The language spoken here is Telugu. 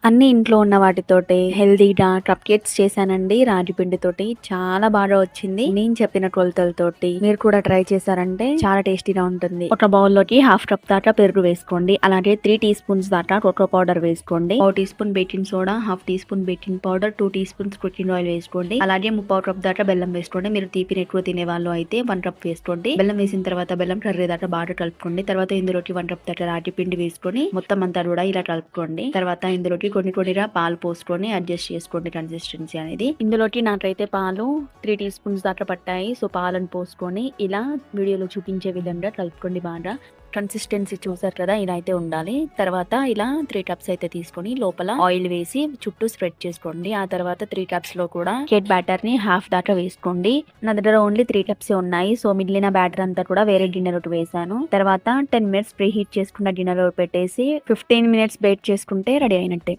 అన్ని ఇంట్లో ఉన్న వాటితోటి హెల్తీగా కప్ కేక్స్ చేశానండి రాగి పిండితోటి. చాలా బాగా వచ్చింది. నేను చెప్పిన కొలతలతోటి మీరు కూడా ట్రై చేశారంటే చాలా టేస్టీగా ఉంటుంది. ఒక బౌల్ లోకి హాఫ్ కప్ దాకా పెరుగు వేసుకోండి. అలాగే 3 టీ స్పూన్స్ దాకా కోకో పౌడర్ వేసుకోండి. 1 teaspoon baking soda, half teaspoon baking powder, 2 teaspoons cooking oil వేసుకోండి. అలాగే 3/4 కప్ దాకా బెల్లం వేసుకోండి. మీరు తీపిని ఎక్కువ తినే వాళ్ళు అయితే 1 కప్ వేసుకోండి. బెల్లం వేసిన తర్వాత బెల్లం కర్రీ దాకా బాగా కలుపుకోండి. తర్వాత ఇందులోకి 1 కప్ దాకా రాగి పిండి వేసుకొని మొత్తం అంతా కూడా ఇలా కలుపుకోండి. తర్వాత ఇందులోకి కొన్నిగా పాలు పోసుకొని అడ్జస్ట్ చేసుకోండి కన్సిస్టెన్సీ అనేది. ఇందులోకి నాకైతే పాలు 3 టీ స్పూన్స్ దాకా పట్టాయి. సో పాలను పోసుకొని ఇలా వీడియోలో చూపించే విధంగా కలుపుకోండి. బాగా కన్సిస్టెన్సీ చూసారు కదా, ఇలా అయితే ఉండాలి. తర్వాత ఇలా 3 కప్స్ అయితే తీసుకొని లోపల ఆయిల్ వేసి చుట్టూ స్ప్రెడ్ చేసుకోండి. ఆ తర్వాత 3 కప్స్ లో కూడా కేక్ బ్యాటర్ ని హాఫ్ దాకా వేసుకోండి. నా దగ్గర ఓన్లీ 3 కప్స్ ఉన్నాయి. సో మిగిలిన బ్యాటర్ అంతా కూడా వేరే గిన్నెలో వేసాను. తర్వాత 10 మినిట్స్ ప్రీ హీట్ చేసుకున్న గిన్నెలో పెట్టేసి 15 మినిట్స్ బేక్ చేసుకుంటే రెడీ అయినట్టే.